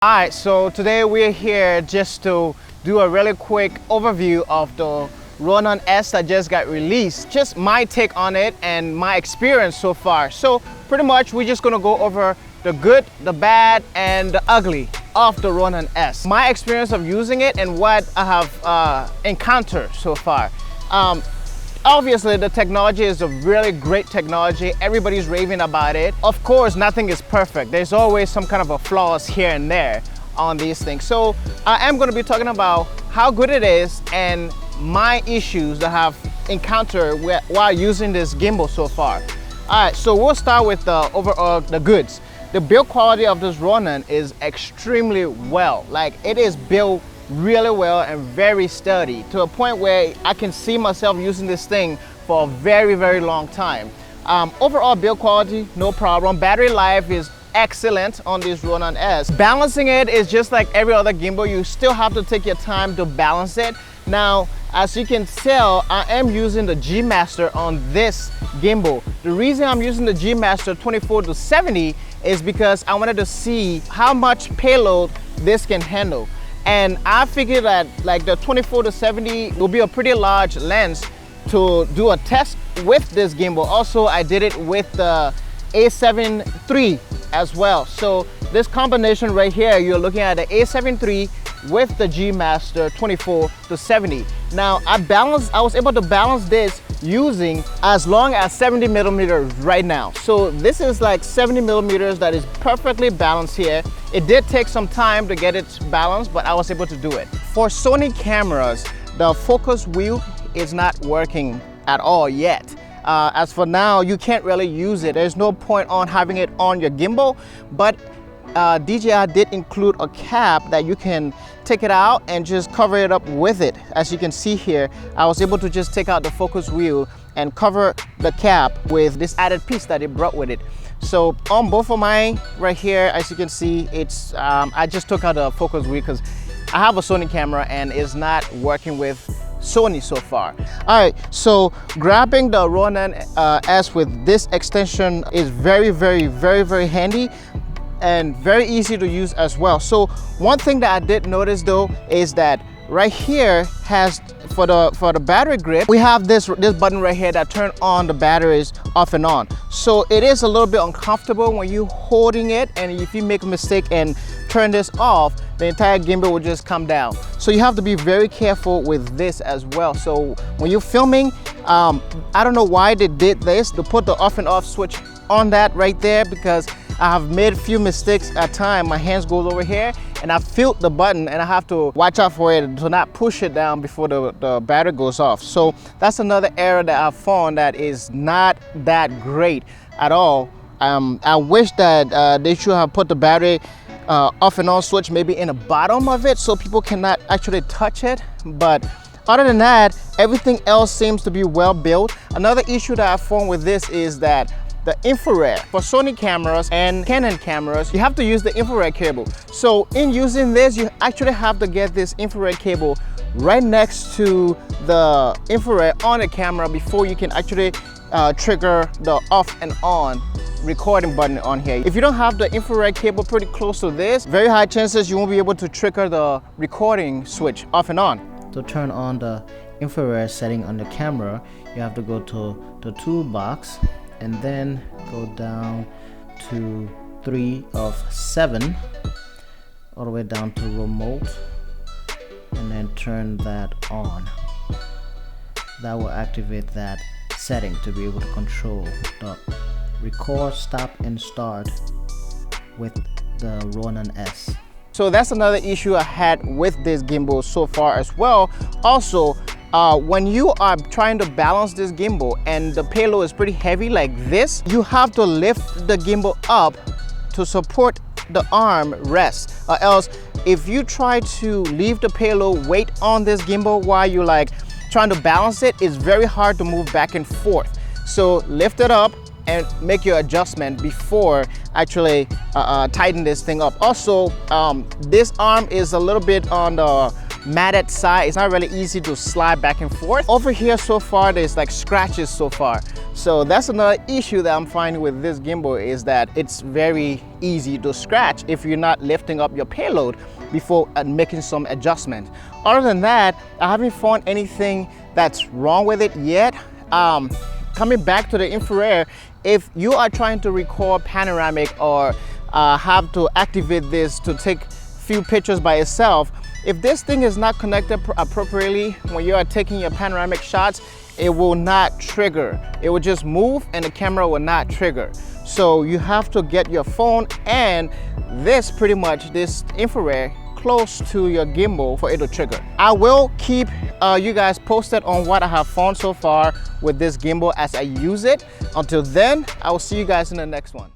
Alright, so today we're here just to do a really quick overview of the Ronin S that just got released. Just my take on it and my experience so far. So pretty much we're just gonna go over the good, the bad, and the ugly of the Ronin S. My experience of using it and what I have encountered so far. Obviously, the technology is a really great technology. Everybody's raving about it. Of course, nothing is perfect. There's always some kind of a flaws here and there on these things. So I am going to be talking about how good it is and my issues that I have encountered while using this gimbal so far. All right, so we'll start with the overall the goods. The build quality of this Ronin is extremely well. Like, it is built really well and very sturdy to a point where I can see myself using this thing for a very, very long time. Overall build quality, no problem. Battery life is excellent on this Ronin S. Balancing it is just like every other gimbal. You still have to take your time to balance it. Now, as you can tell, I am using the G Master on this gimbal. The reason I'm using the G Master 24-70 is because I wanted to see how much payload this can handle. And I figured that like the 24-70 will be a pretty large lens to do a test with this gimbal. Also, I did it with the A7 III as well. So this combination right here, you're looking at the A7 III with the G Master 24-70. Now I was able to balance this using as long as 70 millimeters right now. So this is like 70 millimeters that is perfectly balanced here. It did take some time to get it balanced, but I was able to do it. For Sony cameras, the focus wheel is not working at all yet. As for now, you can't really use it. There's no point on having it on your gimbal, but DJI did include a cap that you can take it out and just cover it up with it. As you can see here, I was able to just take out the focus wheel and cover the cap with this added piece that it brought with it. So on both of mine right here, as you can see, it's I just took out the focus wheel because I have a Sony camera and it's not working with Sony so far. All right, so grabbing the Ronin S with this extension is very, very, very, very handy and very easy to use as well. So one thing that I did notice though is that right here has for the battery grip, we have this button right here that turn on the batteries off and on. So it is a little bit uncomfortable when you holding it, and if you make a mistake and turn this off, the entire gimbal will just come down. So you have to be very careful with this as well. So when you're filming, I don't know why they did this, to put the off and off switch on that right there, because I have made a few mistakes at times. My hands goes over here and I feel the button and I have to watch out for it to not push it down before the battery goes off. So that's another error that I've found that is not that great at all. I wish that they should have put the battery off and on switch maybe in the bottom of it so people cannot actually touch it. But other than that, everything else seems to be well built. Another issue that I found with this is that the infrared for Sony cameras and Canon cameras, you have to use the infrared cable. So in using this, you actually have to get this infrared cable right next to the infrared on the camera before you can actually trigger the off and on recording button on here. If you don't have the infrared cable pretty close to this, very high chances you won't be able to trigger the recording switch off and on. To turn on the infrared setting on the camera, you have to go to the toolbox and then go down to 3 of 7 all the way down to remote, and then turn that on. That will activate that setting to be able to control the record, stop, and start with the Ronin S. So that's another issue I had with this gimbal so far as well. Also, when you are trying to balance this gimbal and the payload is pretty heavy like this, you have to lift the gimbal up to support the arm rest, or else if you try to leave the payload weight on this gimbal while you're like trying to balance it, it's very hard to move back and forth. So lift it up and make your adjustment before actually tighten this thing up. Also, this arm is a little bit on the matted side. It's not really easy to slide back and forth. Over here so far, there's like scratches so far. So that's another issue that I'm finding with this gimbal, is that it's very easy to scratch if you're not lifting up your payload before making some adjustment. Other than that, I haven't found anything that's wrong with it yet. Coming back to the infrared, if you are trying to record panoramic or have to activate this to take few pictures by itself, if this thing is not connected appropriately when you are taking your panoramic shots, it will not trigger. It will just move and the camera will not trigger. So you have to get your phone and this infrared close to your gimbal for it to trigger. I will keep you guys posted on what I have found so far with this gimbal as I use it. Until then, I will see you guys in the next one.